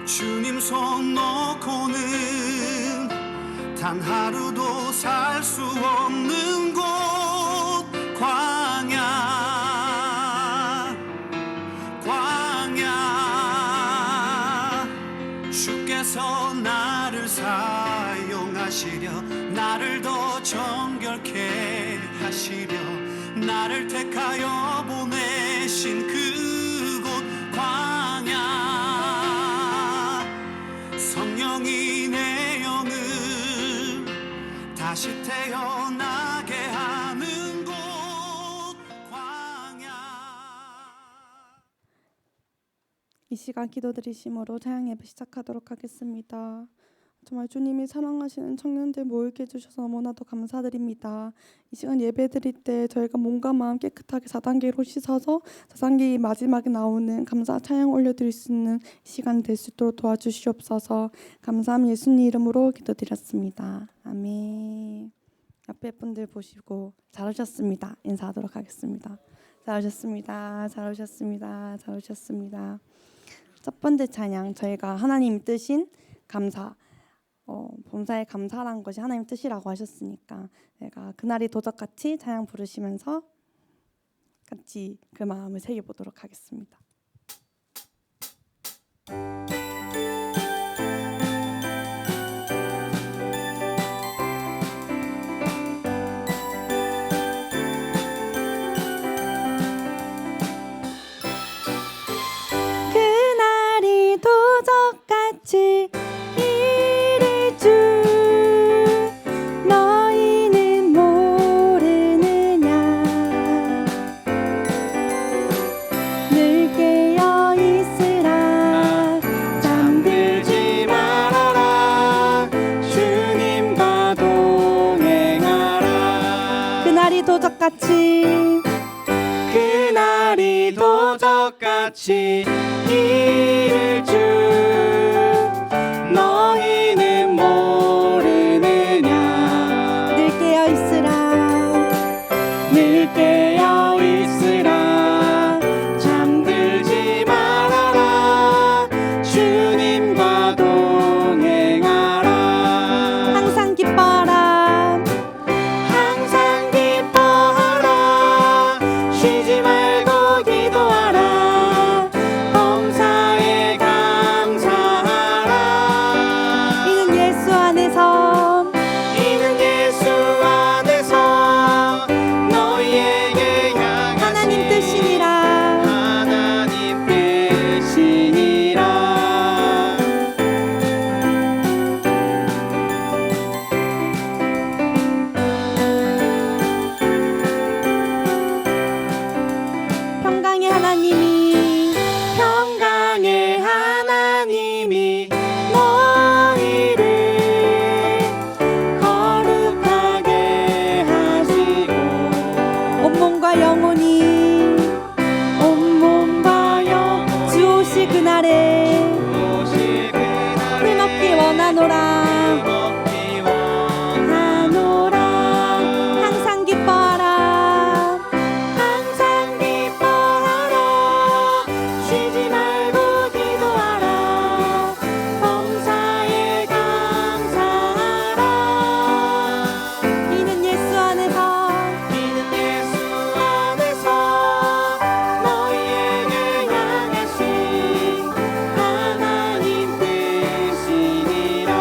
주님 손 놓고는 단 하루도 살 수 없는 곳 광야 주께서 나를 사용하시려 나를 더 정결케 하시려 나를 택하여 보내신 그곳 광야 성령이 내 영을 다시 태어나게 하는 곳 광야. 이 시간 기도드리심으로 찬양 예배 시작하도록 하겠습니다. 정말 주님이 사랑하시는 청년들 모이게 해주셔서 너무나도 감사드립니다. 이 시간 예배 드릴 때 저희가 몸과 마음 깨끗하게 4단계로 씻어서 4단계 마지막에 나오는 감사 찬양 올려드릴 수 있는 시간 될 수 있도록 도와주시옵소서. 감사함 예수님 이름으로 기도드렸습니다. 아멘. 옆에 분들 보시고 잘 오셨습니다. 인사하도록 하겠습니다. 잘 오셨습니다. 잘 오셨습니다. 잘 오셨습니다. 첫 번째 찬양, 저희가 하나님 뜻인 감사, 범사에 감사라는 것이 하나님 뜻이라고 하셨으니까 제가 그날이 도적같이 찬양 부르시면서 같이 그 마음을 새겨보도록 하겠습니다. 그날이 도적같이 이를 줄 너희는 모르느냐 늘 깨어 있으라 잠들지 말아라 주님과 동행하라 그날이 도적같이 이를 줄 너희는 모르느냐 늘 깨어 있으라 잠들지 말아라 주님과 동행하라 항상 기뻐하라 쉬지 말고 기도하라 범사에 감사하라 이는 예수 안에서 너희에게 향하신 하나님 뜻이니라 평강의 하나님이 너희를 거룩하게 하시고 온몸과 영혼이 주 오실 그날에 힘없기 원하노라 항상 기뻐하라 쉬지 말고 기도하라 범사에 감사하라 이는 예수 안에서 너희에게 향하신 하나님 뜻이니라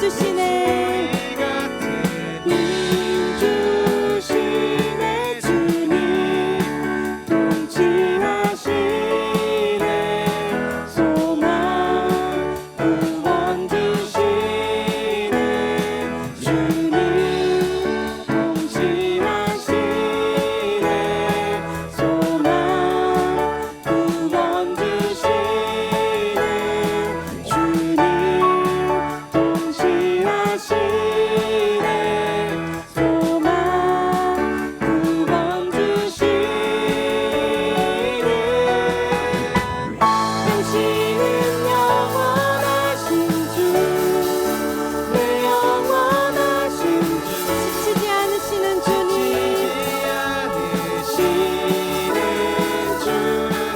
주시네 힘 주시네 주님 통치하시네 소망 구원 주시네 주님 통치하시네 소망 구원 주시네 주님 통치하시네 소망 구원 주시네 당신은 영원하신 주 내 영원하신 주 지치지 않으시는 주님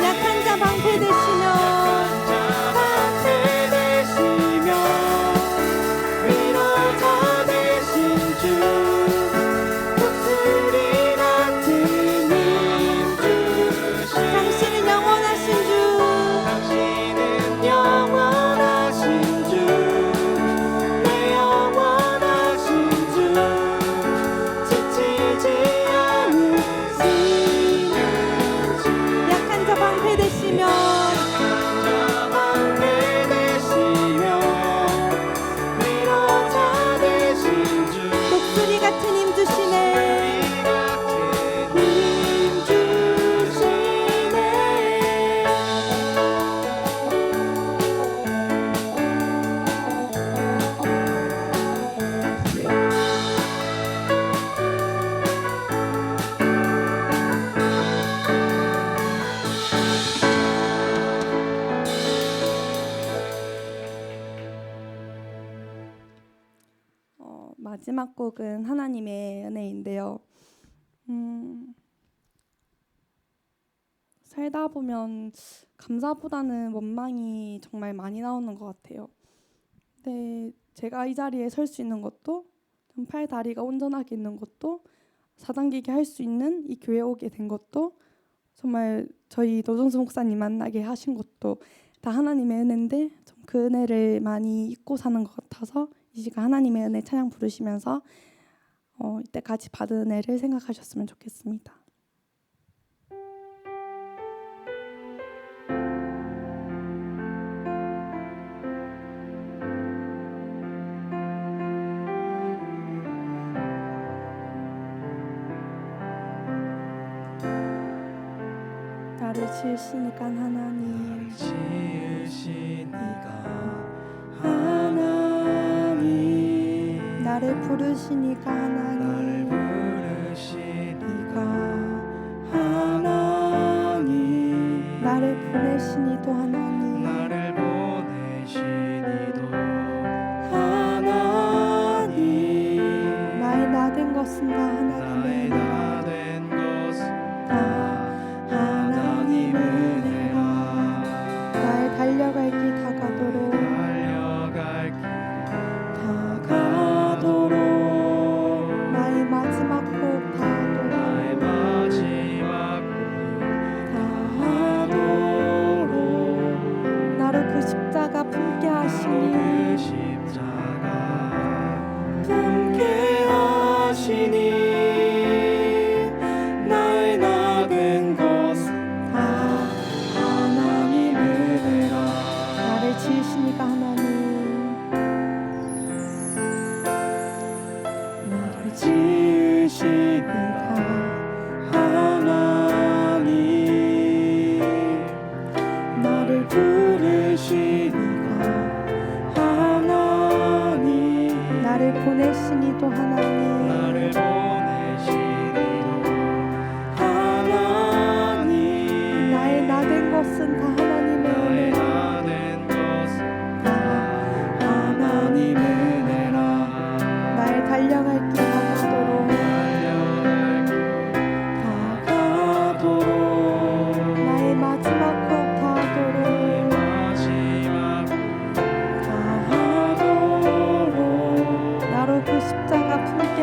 약한 자 방패 되시며 위로자 되신 주 목소리 같은 힘 주시 당신은 영원하신 주 당신은 영원하신 주 내 영원하신 주 지치지 않으시는 주 약한 자 방패 되시며 위로자 되신 주 목소리 같은 힘 주시네 힘 주시네 마지막 곡은 하나님의 은혜인데요. 살다 보면 감사보다는 원망이 정말 많이 나오는 것 같아요. 근데 제가 이 자리에 설 수 있는 것도 좀 팔 다리가 온전하게 있는 것도 4단계게 할 수 있는 이 교회 오게 된 것도 정말 저희 노정수 목사님 만나게 하신 것도 다 하나님의 은혜인데 좀 그 은혜를 많이 잊고 사는 것 같아서 이 시간 하나님의 은혜 찬양 부르시면서 이때까지 받은 은혜를 생각하셨으면 좋겠습니다. 나를 지으시니까 하나님 나를 부르시니까 하나님 나를 보내시니도 하나님 나의 나된 것은 다 하나님의 은혜라 나의 달려갈 길 다가도록 나의 마지막 호흡 다하도록 나로 그 십자가 품게 하시니 나의 나된 것은 다 하나님의 은혜라 나를 지으시니까 하나님 나를 지으시니까 하나님 나를 부르시니까 하나님 나를 보내시니도 하나님 나의 나된 것은 다 하나님의 은혜라 나의 달려갈 길 다가도록 나의 마지막 호흡 다하도록 나로 그 십자가 품게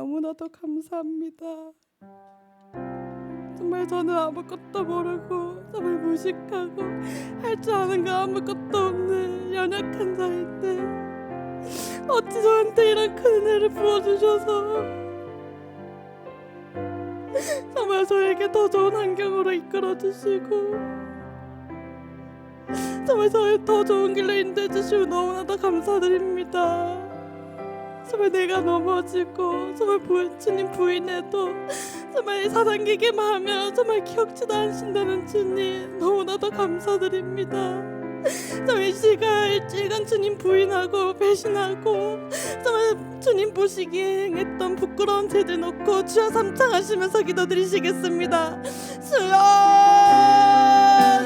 너무나도 감사합니다. 정말 저는 아무것도 모르고 정말 무식하고 할 줄 아는 거 아무것도 없는 연약한 자인데 어찌 저한테 이런 큰 은혜를 부어주셔서 정말 저에게 더 좋은 환경으로 이끌어주시고 정말 저를 더 좋은 길로 인도해주시고 너무나도 감사드립니다. 정말 내가 넘어지고 정말 주님 부인해도 정말 사단기게만 하면 정말 기억지도 않으신다는 주님 너무나도 감사드립니다. 정말 이 시간 일주일간 주님 부인하고 배신하고 정말 주님 보시기에 행했던 부끄러운 죄들 놓고 주여 삼창하시면서 기도드리시겠습니다. 주여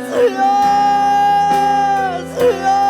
주여 주여.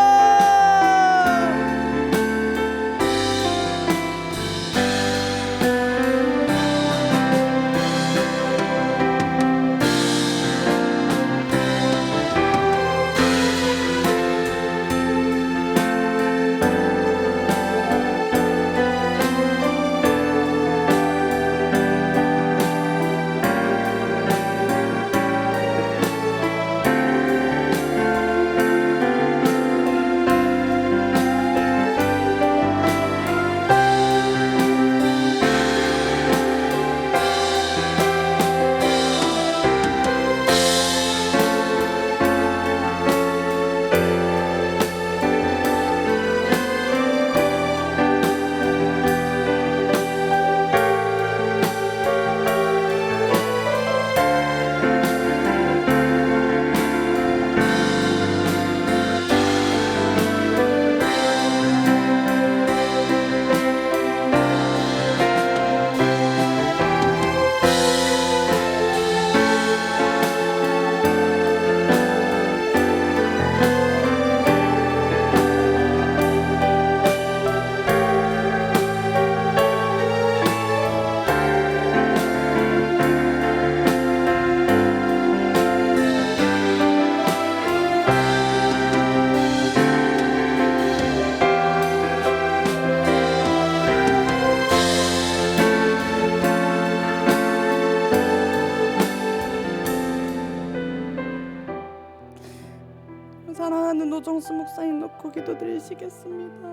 사랑하는 노정수 목사님 놓고 기도드리시겠습니다.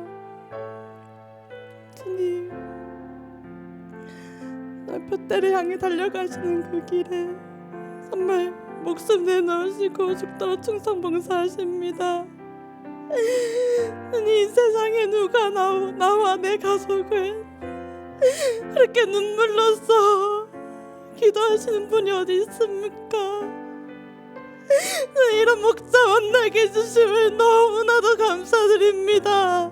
주님, 표대를 향해 달려가시는 그 길에 정말 목숨 내놓으시고 죽도록 충성봉사하십니다. 주님, 이 세상에 누가 나와 내 가족을 그렇게 눈물로써 기도하시는 분이 어디 있습니까? 이런 목자 만나게 해주심을 너무나도 감사드립니다.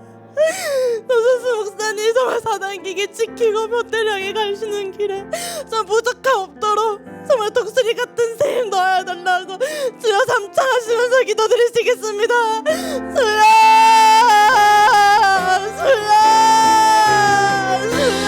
노선수 목사님 정말 사단기계 지키고 표대를 향해 가시는 길에 정말 부족함 없도록 정말 독수리 같은 샘 넣어달라고 주여 삼창하시면서 기도드리시겠습니다. 주여 주여 주여.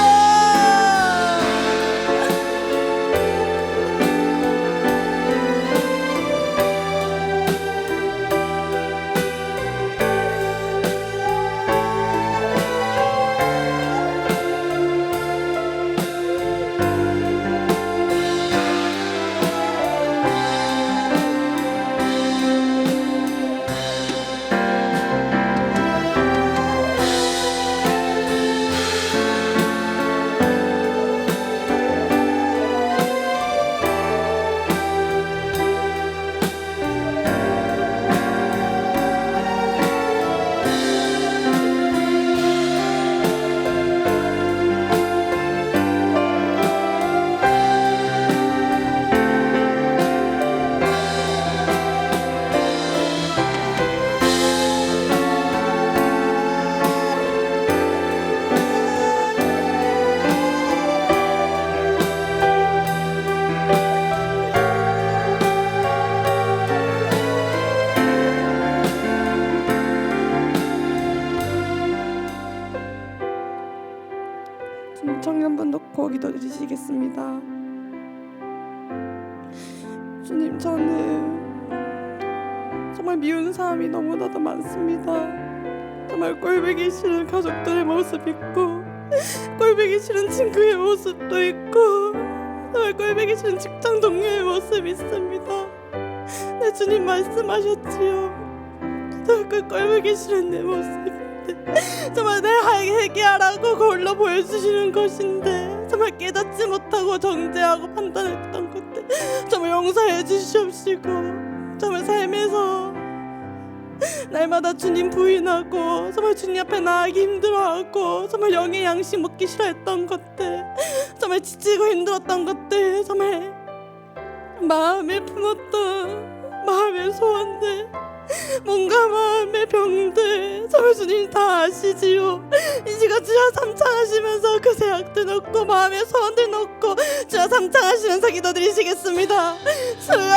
청년분 놓고 기도드리시겠습니다. 주님, 저는 정말 미운 사람이 너무나도 많습니다. 정말 꼴보기 싫은 가족들의 모습 있고 꼴보기 싫은 친구의 모습도 있고 정말 꼴보기 싫은 직장 동료의 모습이 있습니다. 내 주님 말씀하셨지요. 정말 그 꼴보기 싫은 내 모습인데 정말 내 회개하라고 거울로 보여주시는 것인데 정말 깨닫지 못하고 정죄하고 판단했던 것들 정말 용서해 주시옵시고 정말 삶에서 날마다 주님 부인하고 정말 주님 앞에 나가기 힘들어하고 정말 영의 양식 먹기 싫어했던 것들 정말 지치고 힘들었던 것들 정말 마음에 품었던 마음의 소원들 뭔가 마음의 병들 정말 주님 다 아시지요. 이 시간 주여 삼창하시면서 그 제약들 놓고 마음의 소원들 놓고 주여 삼창하시면서 기도드리시겠습니다. 주여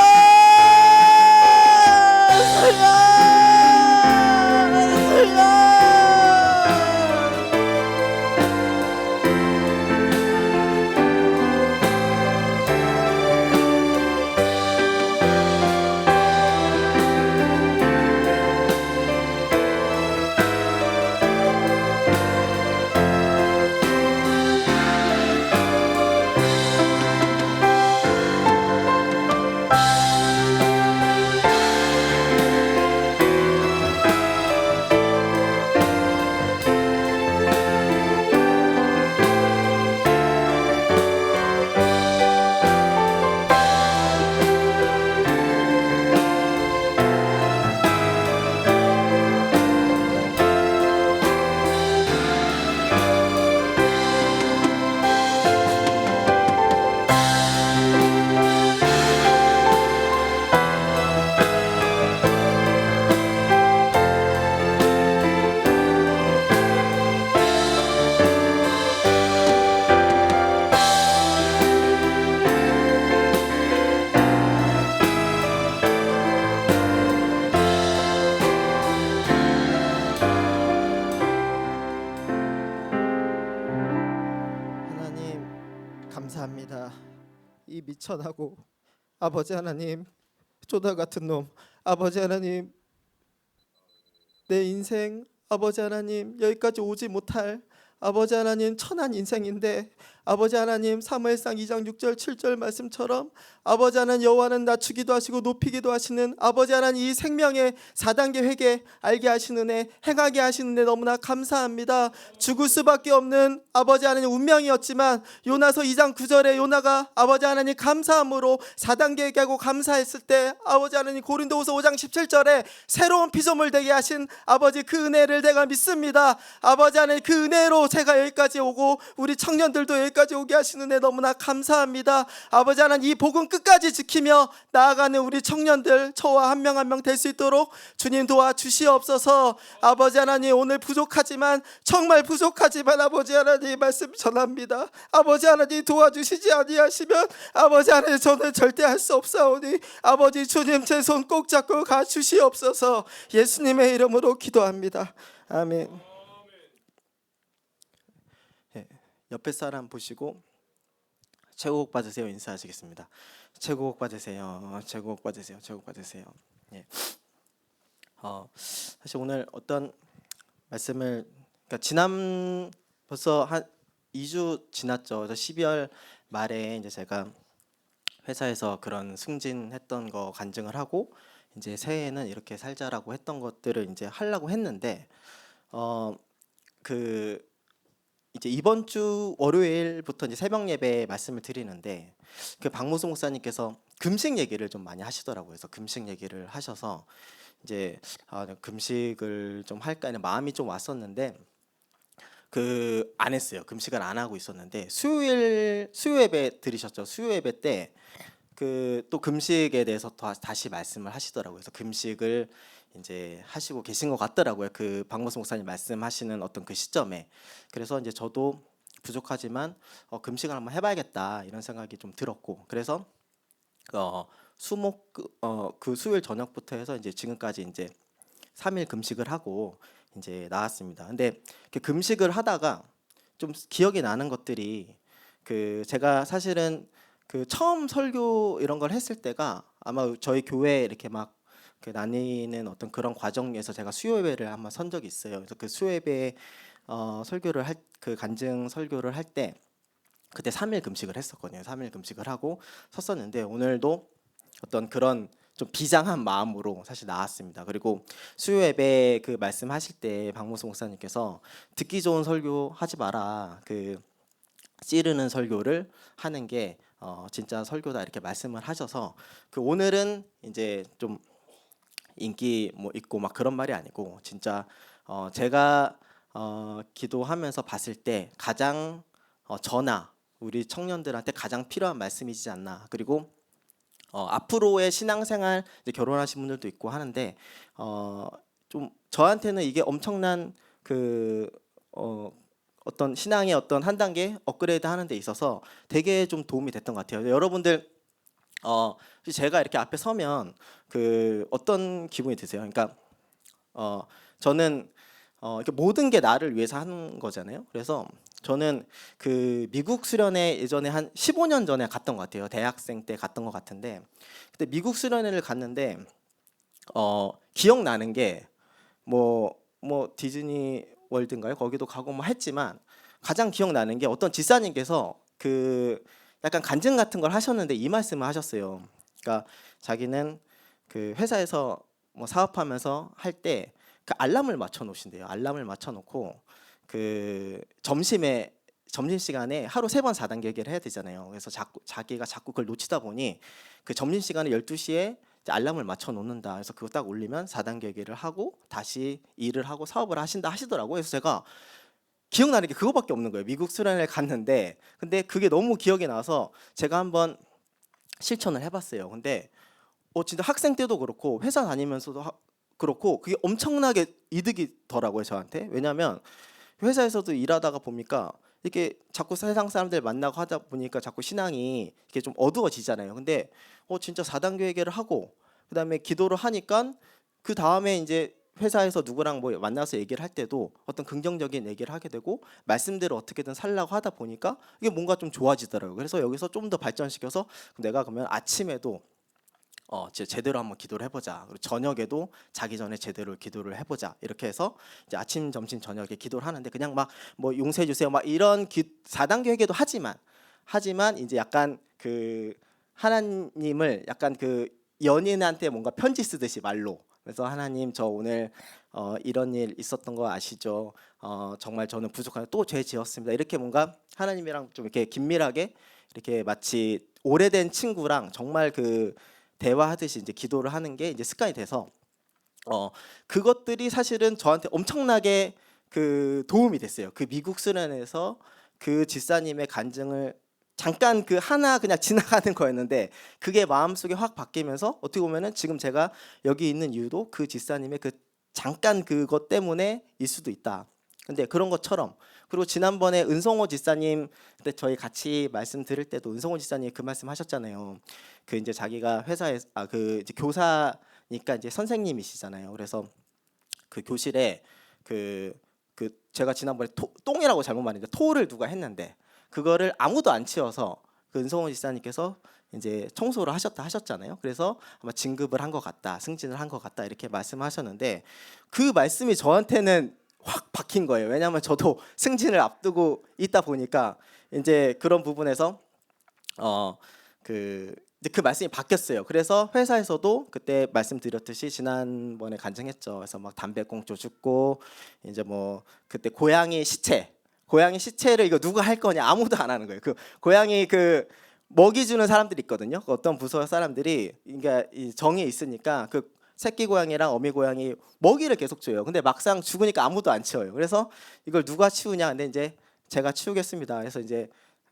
감사합니다. 이 미천하고 아버지 하나님 조다 같은 놈 아버지 하나님 내 인생 아버지 하나님 여기까지 오지 못할 아버지 하나님 천한 인생인데 아버지 하나님 사무엘상 2장 6절 7절 말씀처럼 아버지 하나님 여호와는 낮추기도 하시고 높이기도 하시는 아버지 하나님 이 생명의 4단계 회개 알게 하시는 애 행하게 하시는 애 너무나 감사합니다. 죽을 수밖에 없는 아버지 하나님 운명이었지만 요나서 2장 9절에 요나가 아버지 하나님 감사함으로 4단계 회개하고 감사했을 때 아버지 하나님 고린도후서 5장 17절에 새로운 피조물 되게 하신 아버지 그 은혜를 내가 믿습니다. 아버지 하나님 그 은혜로 제가 여기까지 오고 우리 청년들도 여기까지 오게 하시는 애 너무나 감사합니다. 아버지 하나님 이 복음 끝까지 지키며 나아가는 우리 청년들 저와 한 명 한 명 될 수 있도록 주님 도와주시옵소서. 아버지 하나님 오늘 부족하지만 정말 부족하지만 아버지 하나님 말씀 전합니다. 아버지 하나님 도와주시지 아니하시면 아버지 하나님 저는 절대 할 수 없사오니 아버지 주님 제 손 꼭 잡고 가주시옵소서. 예수님의 이름으로 기도합니다. 아멘. 옆에 사람 보시고 최고복 받으세요 인사하시겠습니다. 최고복 받으세요. 최고복 받으세요. 최고복 받으세요. 예. 사실 오늘 어떤 말씀을 그러니까 벌써 한 2주 지났죠. 그래서 12월 말에 이제 제가 회사에서 그런 승진했던 거 간증을 하고 이제 새해에는 이렇게 살자라고 했던 것들을 이제 하려고 했는데 이제 이번 주 월요일부터 이제 새벽 예배 말씀을 드리는데 그 박모수 목사님께서 금식 얘기를 좀 많이 하시더라고요. 그래서 금식 얘기를 하셔서 이제 금식을 좀 할까 하는 마음이 좀 왔었는데 안 했어요. 금식을 안 하고 있었는데 수요 예배 들으셨죠? 수요 예배 때 또 금식에 대해서 다시 말씀을 하시더라고요. 그래서 금식을 이제 하시고 계신 것 같더라고요. 그 박모수 목사님 말씀하시는 어떤 그 시점에. 그래서 이제 저도 부족하지만 금식을 한번 해봐야겠다 이런 생각이 좀 들었고, 그래서 그 수요일 저녁부터 해서 이제 지금까지 이제 3일 금식을 하고 이제 나왔습니다. 근데 그 금식을 하다가 좀 기억이 나는 것들이 제가 사실은 처음 설교 이런 걸 했을 때가 아마 저희 교회에 이렇게 막 나뉘는 어떤 그런 과정에서 제가 수요 예배를 한번 선 적이 있어요. 그래서 그 수요 예배에 설교를 할 그 간증 설교를 할 때 그때 3일 금식을 했었거든요. 3일 금식을 하고 섰었는데 오늘도 어떤 그런 좀 비장한 마음으로 사실 나왔습니다. 그리고 수요 예배 그 말씀하실 때 박모수 목사님께서 듣기 좋은 설교 하지 마라. 그 찌르는 설교를 하는 게 진짜 설교다 이렇게 말씀을 하셔서 그 오늘은 이제 좀 인기 뭐 있고 막 그런 말이 아니고 진짜 제가 기도하면서 봤을 때 가장 저나 우리 청년들한테 가장 필요한 말씀이지 않나. 그리고 앞으로의 신앙생활 이제 결혼하신 분들도 있고 하는데 좀 저한테는 이게 엄청난 그 어떤 신앙의 어떤 한 단계 업그레이드 하는 데 있어서 되게 좀 도움이 됐던 것 같아요. 여러분들 제가 이렇게 앞에 서면 그 어떤 기분이 드세요? 그러니까 저는 이렇게 모든 게 나를 위해서 하는 거잖아요. 그래서 저는 그 미국 수련회 예전에 한 15년 전에 갔던 것 같아요. 대학생 때 갔던 것 같은데 그때 미국 수련회를 갔는데 기억나는 게 뭐 디즈니 월드인가요? 거기도 가고 뭐 했지만 가장 기억나는 게 어떤 지사님께서 그 약간 간증 같은 걸 하셨는데 이 말씀을 하셨어요. 그러니까 자기는 그 회사에서 뭐 사업하면서 할 때 그 알람을 맞춰 놓으신대요. 알람을 맞춰 놓고 그 점심 시간에 하루 3번 4단계 얘기를 해야 되잖아요. 그래서 자기가 자꾸 그걸 놓치다 보니 그 점심 시간에 12시에 알람을 맞춰 놓는다. 그래서 그거 딱 올리면 4단계 얘기를 하고 다시 일을 하고 사업을 하신다 하시더라고요. 그래서 제가 기억나는 게 그거밖에 없는 거예요. 미국 수련회를 갔는데 근데 그게 너무 기억이 나서 제가 한번 실천을 해봤어요. 근데 진짜 학생 때도 그렇고 회사 다니면서도 그렇고 그게 엄청나게 이득이더라고요 저한테. 왜냐하면 회사에서도 일하다가 보니까 이렇게 자꾸 세상 사람들 만나고 하다 보니까 자꾸 신앙이 이렇게 좀 어두워지잖아요. 근데 진짜 4단계 회개를 하고 그다음에 기도를 하니까 그 다음에 이제 회사에서 누구랑 뭐 만나서 얘기를 할 때도 어떤 긍정적인 얘기를 하게 되고 말씀대로 어떻게든 살려고 하다 보니까 이게 뭔가 좀 좋아지더라고요. 그래서 여기서 좀 더 발전시켜서 내가 그러면 아침에도 제대로 한번 기도를 해보자. 그리고 저녁에도 자기 전에 제대로 기도를 해보자. 이렇게 해서 이제 아침, 점심, 저녁에 기도를 하는데 그냥 막 뭐 용서해 주세요. 막 이런 4단계 회개도 하지만 이제 약간 그 하나님을 약간 그 연인한테 뭔가 편지 쓰듯이 말로. 그래서 하나님 저 오늘 이런 일 있었던 거 아시죠? 정말 저는 부족한데 또 죄 지었습니다. 이렇게 뭔가 하나님이랑 좀 이렇게 긴밀하게 이렇게 마치 오래된 친구랑 정말 그 대화하듯이 이제 기도를 하는 게 이제 습관이 돼서 그것들이 사실은 저한테 엄청나게 그 도움이 됐어요. 그 미국 수련회에서 그 집사님의 간증을 잠깐 그 하나 그냥 지나가는 거였는데 그게 마음속에 확 바뀌면서 어떻게 보면은 지금 제가 여기 있는 이유도 그 집사님의 그 잠깐 그것 때문에일 수도 있다. 근데 그런 것처럼 그리고 지난번에 은성호 집사님 그때 저희 같이 말씀 들을 때도 은성호 집사님 그 말씀 하셨잖아요. 그 이제 자기가 회사에 그 이제 교사니까 이제 선생님이시잖아요. 그래서 그 교실에 그 제가 지난번에 똥이라고 잘못 말했는데 토를 누가 했는데 그거를 아무도 안 치워서 그 은성호 집사님께서 이제 청소를 하셨잖아요. 그래서 아마 진급을 한 것 같다, 승진을 한 것 같다 이렇게 말씀하셨는데 그 말씀이 저한테는 확 박힌 거예요. 왜냐하면 저도 승진을 앞두고 있다 보니까 이제 그런 부분에서 그 말씀이 바뀌었어요. 그래서 회사에서도 그때 말씀드렸듯이 지난번에 간증했죠. 그래서 막 담배꽁초 줍고 이제 뭐 그때 고양이 시체를 이거 누가 할 거냐 아무도 안 하는 거예요. 그 고양이 그 먹이 주는 사람들이 있거든요. 어떤 부서 사람들이 그러니까 이 정이 있으니까 그 새끼 고양이랑 어미 고양이 먹이를 계속 줘요. 근데 막상 죽으니까 아무도 안 치워요. 그래서 이걸 누가 치우냐? 근데 이제 제가 치우겠습니다. 그래서 이제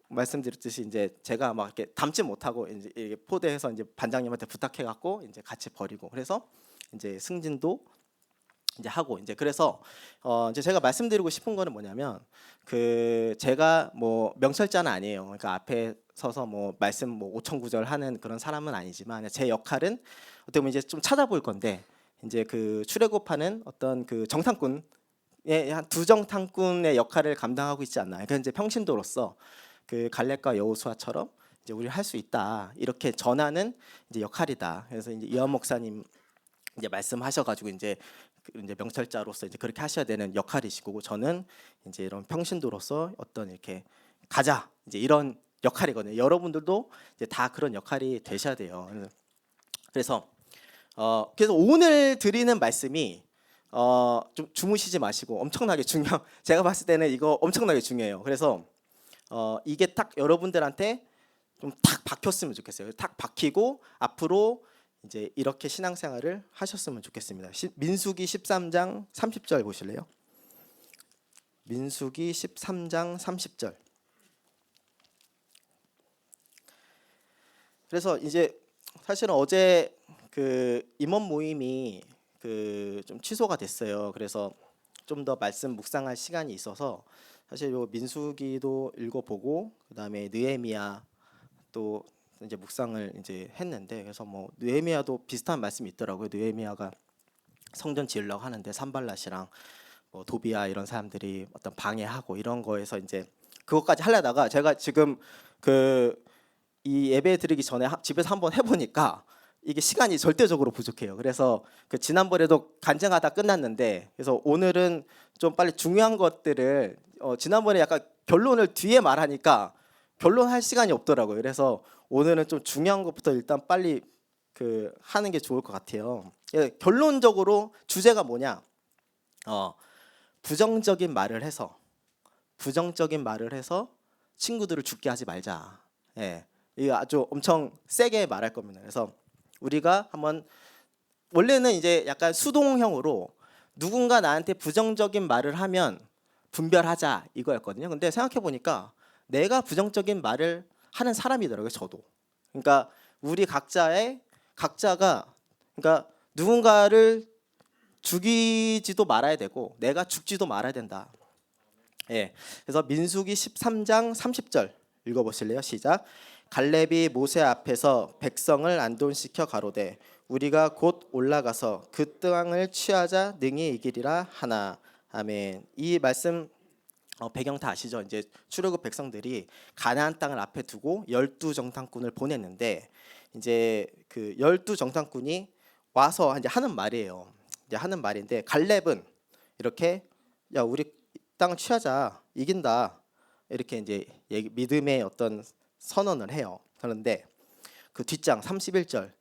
말씀드렸듯이 이제 제가 막 이렇게 담지 못하고 이제 포대해서 이제 반장님한테 부탁해 갖고 이제 같이 버리고 그래서 이제 승진도 이제 하고 이제 그래서 이제 제가 말씀드리고 싶은 거는 뭐냐면 그 제가 뭐 명철자는 아니에요. 그러니까 앞에 서서 뭐 말씀 뭐 5천 구절 하는 그런 사람은 아니지만 제 역할은 어떻게 보면 이제 좀 찾아볼 건데 이제 그 출애굽하는 어떤 그 정탐꾼의 한 두 정탐꾼의 역할을 감당하고 있지 않나. 그러니까 이제 평신도로서 그 갈렙과 여호수아처럼 이제 우리 할 수 있다 이렇게 전하는 이제 역할이다. 그래서 이제 이완 목사님 이제 말씀하셔가지고 이제 이제 명철자로서 이제 그렇게 하셔야 되는 역할이시고, 저는 이제 이런 평신도로서 어떤 이렇게 가자 이제 이런 역할이거든요. 여러분들도 이제 다 그런 역할이 되셔야 돼요. 그래서 오늘 드리는 말씀이 좀 주무시지 마시고 엄청나게 제가 봤을 때는 이거 엄청나게 중요해요. 그래서 이게 딱 여러분들한테 좀 탁 박혔으면 좋겠어요. 탁 박히고 앞으로 이제 이렇게 신앙생활을 하셨으면 좋겠습니다. 민수기 13장 30절 보실래요? 민수기 13장 30절. 그래서 이제 사실은 어제 그 임원 모임이 그 좀 취소가 됐어요. 그래서 좀 더 말씀 묵상할 시간이 있어서 사실 요 민수기도 읽어보고 그다음에 느헤미야 또 이제 묵상을 이제 했는데, 그래서 뭐 느헤미야도 비슷한 말씀이 있더라고요. 느헤미야가 성전 지으려고 하는데 산발랏이랑 뭐 도비야 이런 사람들이 어떤 방해하고 이런 거에서 이제 그것까지 하려다가 제가 지금 그 이 예배 드리기 전에 집에서 한번 해보니까 이게 시간이 절대적으로 부족해요. 그래서 그 지난번에도 간증하다 끝났는데, 그래서 오늘은 좀 빨리 중요한 것들을 지난번에 약간 결론을 뒤에 말하니까 결론할 시간이 없더라고요. 그래서 오늘은 좀 중요한 것부터 일단 빨리 그 하는 게 좋을 것 같아요. 결론적으로 주제가 뭐냐? 부정적인 말을 해서 친구들을 죽게 하지 말자. 예, 이거 아주 엄청 세게 말할 겁니다. 그래서 우리가 한번 원래는 이제 약간 수동형으로 누군가 나한테 부정적인 말을 하면 분별하자 이거였거든요. 근데 생각해 보니까 내가 부정적인 말을 하는 사람이더라고요. 저도. 그러니까 우리 각자가 그러니까 누군가를 죽이지도 말아야 되고 내가 죽지도 말아야 된다. 예. 그래서 민수기 13장 30절 읽어보실래요? 시작. 갈렙이 모세 앞에서 백성을 안돈시켜 가로되 우리가 곧 올라가서 그 땅을 취하자 능히 이기리라 하나. 아멘. 이 말씀 배경 다 아시죠? 이제 출애굽 백성들이 가나안 땅을 앞에 두고 12정탐꾼을 보냈는데, 이제 그 12정탐꾼이 와서 이제 하는 말이에요. 이제 하는 말인데, 갈렙은 이렇게 야 우리 땅을 취하자, 이긴다, 이렇게 이제 믿음의 어떤 선언을 해요. 그런데 그 뒷장 31절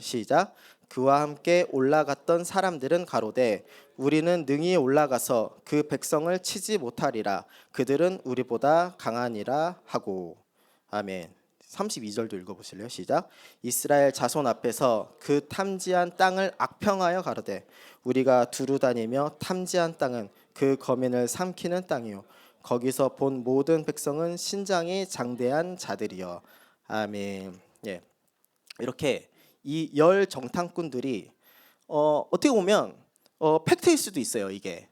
시작. 그와 함께 올라갔던 사람들은 가로되 우리는 능히 올라가서 그 백성을 치지 못하리라. 그들은 우리보다 강하니라 하고. 아멘. 32절도 읽어보실래요? 시작. 이스라엘 자손 앞에서 그 탐지한 땅을 악평하여 가로되 우리가 두루 다니며 탐지한 땅은 그 거민을 삼키는 땅이요 거기서 본 모든 백성은 신장이 장대한 자들이여. 아멘. 예, 이렇게 이 10정탐꾼들이 어떻게 보면 팩트일 수도 있어요. 이게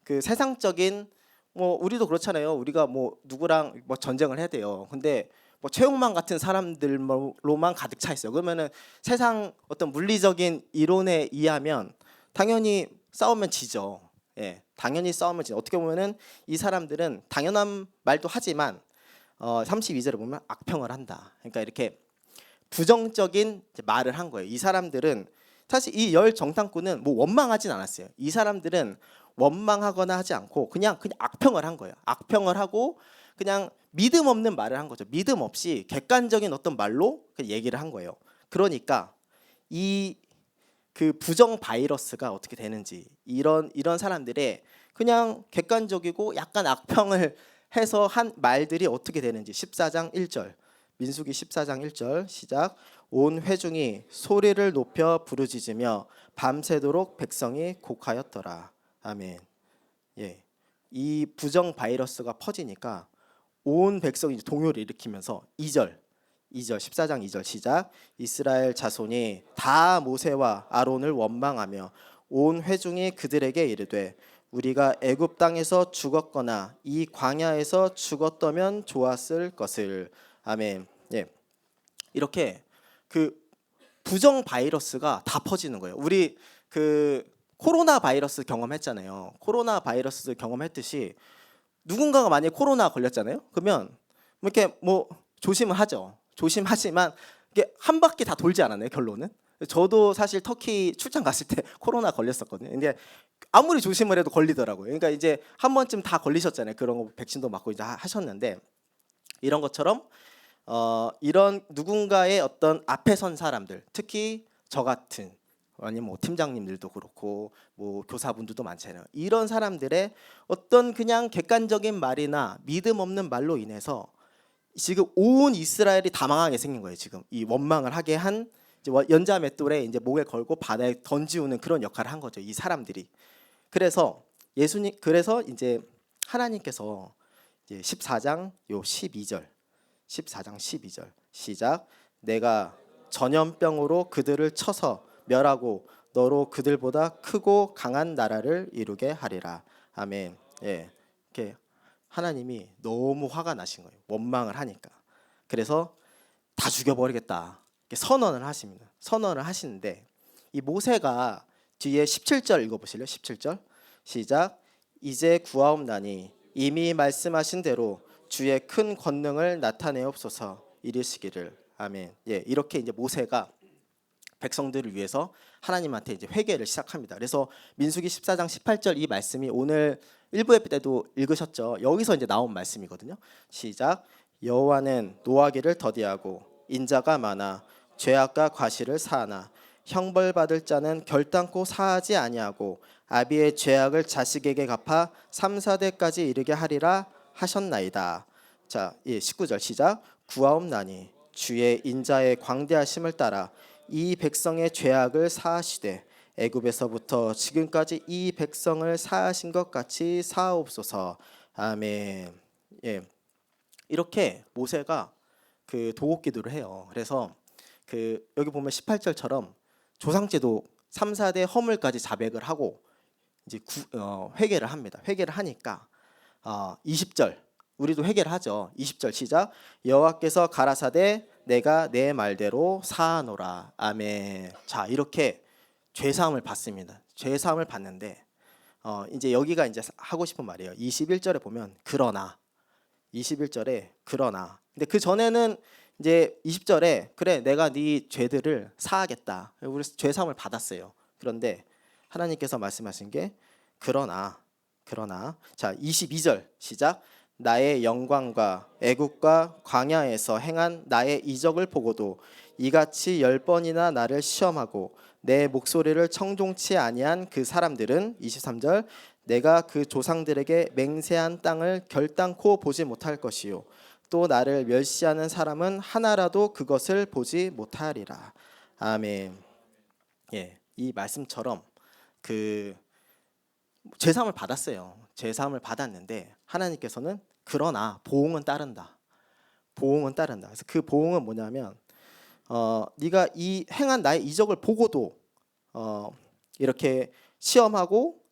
그 세상적인 뭐 우리도 그렇잖아요. 우리가 뭐 누구랑 뭐 전쟁을 해야 돼요. 근데 뭐 최용만 같은 사람들로만 가득 차 있어요. 그러면은 세상 어떤 물리적인 이론에 의하면 당연히 싸우면 지죠. 예, 당연히 싸우면 지죠. 어떻게 보면은 이 사람들은 당연한 말도 하지만 32절에 보면 악평을 한다. 그러니까 이렇게 부정적인 말을 한 거예요. 이 사람들은 사실 이 10정탐꾼은 뭐 원망하진 않았어요. 이 사람들은 원망하거나 하지 않고 그냥 악평을 한 거예요. 악평을 하고 그냥 믿음 없는 말을 한 거죠. 믿음 없이 객관적인 어떤 말로 얘기를 한 거예요. 그러니까 이 그 부정 바이러스가 어떻게 되는지, 이런 사람들의 그냥 객관적이고 약간 악평을 해서 한 말들이 어떻게 되는지 14장 1절 민수기 14장 1절 시작. 온 회중이 소리를 높여 부르짖으며 밤새도록 백성이 곡하였더라. 아멘. 예, 이 부정 바이러스가 퍼지니까 온 백성이 동요를 일으키면서 2절 14장 2절 시작. 이스라엘 자손이 다 모세와 아론을 원망하며 온 회중이 그들에게 이르되 우리가 애굽 땅에서 죽었거나 이 광야에서 죽었다면 좋았을 것을. 아멘. 예, 이렇게 그 부정 바이러스가 다 퍼지는 거예요. 우리 그 코로나 바이러스 경험했잖아요. 코로나 바이러스 경험했듯이 누군가가 만약에 코로나 걸렸잖아요. 그러면 뭐 이렇게 뭐 조심을 하죠. 조심하지만 이게 한 바퀴 다 돌지 않았나요? 결론은 저도 사실 터키 출장 갔을 때 코로나 걸렸었거든요. 근데 아무리 조심을 해도 걸리더라고요. 그러니까 이제 한 번쯤 다 걸리셨잖아요. 그런 거 백신도 맞고 이제 하셨는데 이런 것처럼 이런 누군가의 어떤 앞에 선 사람들, 특히 저 같은 아니면 뭐 팀장님들도 그렇고 뭐 교사분들도 많잖아요. 이런 사람들의 어떤 그냥 객관적인 말이나 믿음 없는 말로 인해서 지금 온 이스라엘이 다 망하게 생긴 거예요. 지금 이 원망을 하게 한 이제 연자 맷돌에 이제 목에 걸고 바다에 던지우는 그런 역할을 한 거죠. 이 사람들이. 그래서 이제 하나님께서 이제 14장 요 12절 14장 12절 시작. 내가 전염병으로 그들을 쳐서 멸하고 너로 그들보다 크고 강한 나라를 이루게 하리라. 아멘. 예. 이렇게 하나님이 너무 화가 나신 거예요. 원망을 하니까. 그래서 다 죽여버리겠다. 이렇게 선언을 하십니다. 선언을 하시는데 이 모세가 뒤에 17절 읽어보실래요? 17절 시작. 이제 구하옵나니 이미 말씀하신 대로 주의 큰 권능을 나타내옵소서 이르시기를. 아멘. 예, 이렇게 이제 모세가 백성들을 위해서 하나님한테 이제 회개를 시작합니다. 그래서 민수기 14장 18절 이 말씀이 오늘 1부 때도 읽으셨죠. 여기서 이제 나온 말씀이거든요. 시작. 여호와는 노하기를 더디하고 인자가 많아 죄악과 과실을 사하나 형벌받을 자는 결단코 사하지 아니하고 아비의 죄악을 자식에게 갚아 3, 4대까지 이르게 하리라 하셨나이다. 자, 예, 19절 시작. 구하옵나니 주의 인자의 광대하심을 따라 이 백성의 죄악을 사하시되 애굽에서부터 지금까지 이 백성을 사하신 것 같이 사하옵소서. 아멘. 예, 이렇게 모세가 그 도곡기도를 해요. 그래서 그 여기 보면 18절처럼 조상제도 3, 4대 허물까지 자백을 하고 이제 회개를 합니다. 회개를 하니까 20절 우리도 회개를 하죠. 20절 시작. 여호와께서 가라사대 내가 내 말대로 사하노라. 아멘. 자, 이렇게 죄사함을 받습니다. 죄사함을 받는데 이제 여기가 이제 하고 싶은 말이에요. 21절에 보면 그러나 21절에 그러나 근데 그 전에는 이제 20절에 그래 내가 네 죄들을 사하겠다. 우리 죄사함을 받았어요. 그런데 하나님께서 말씀하신 게 그러나 자 22절 시작. 나의 영광과 애국과 광야에서 행한 나의 이적을 보고도 이같이 10번이나 나를 시험하고 내 목소리를 청종치 아니한 그 사람들은 23절 내가 그 조상들에게 맹세한 땅을 결단코 보지 못할 것이요 또 나를 멸시하는 사람은 하나라도 그것을 보지 못하리라. 아멘. 예, 이 말씀처럼 그 죄사함을 받았어요. 죄사함을 받았는데 하나님께서는 그러나 보응은 따른다. 보응은 따른다. 그래서 그 보응은 뭐냐면 네가 이 행한 나의 이적을 보고도 이렇게 시험하고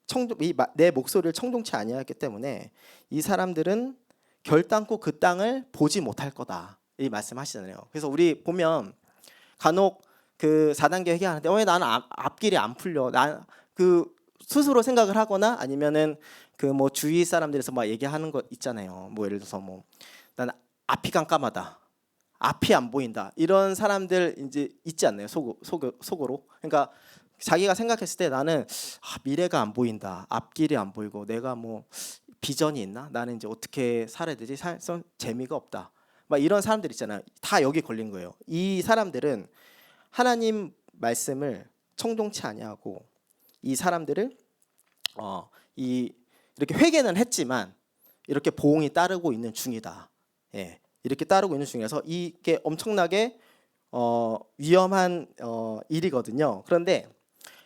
내 목소리를 청종치 아니하였기 때문에 이 사람들은 결단코 그 땅을 보지 못할 거다. 이 말씀하시잖아요. 그래서 우리 보면 간혹 그 4단계 회개하는데 왜 나는 앞길이 안 풀려? 난 그 스스로 생각을 하거나 아니면은 그 뭐 주위 사람들에서 막 얘기하는 거 있잖아요. 뭐 예를 들어서 뭐 나는 앞이 깜깜하다. 앞이 안 보인다. 이런 사람들 이제 있지 않나요? 속으로. 그러니까 자기가 생각했을 때 나는 미래가 안 보인다. 앞길이 안 보이고 내가 뭐 비전이 있나? 나는 이제 어떻게 살아야 되지? 재미가 없다. 막 이런 사람들 있잖아요. 다 여기 걸린 거예요. 이 사람들은 하나님 말씀을 청종치 아니하고 이 사람들을 이렇게 회개는 했지만 이렇게 보응이 따르고 있는 중이다. 예, 이렇게 따르고 있는 중에서 이게 엄청나게 위험한 일이거든요. 그런데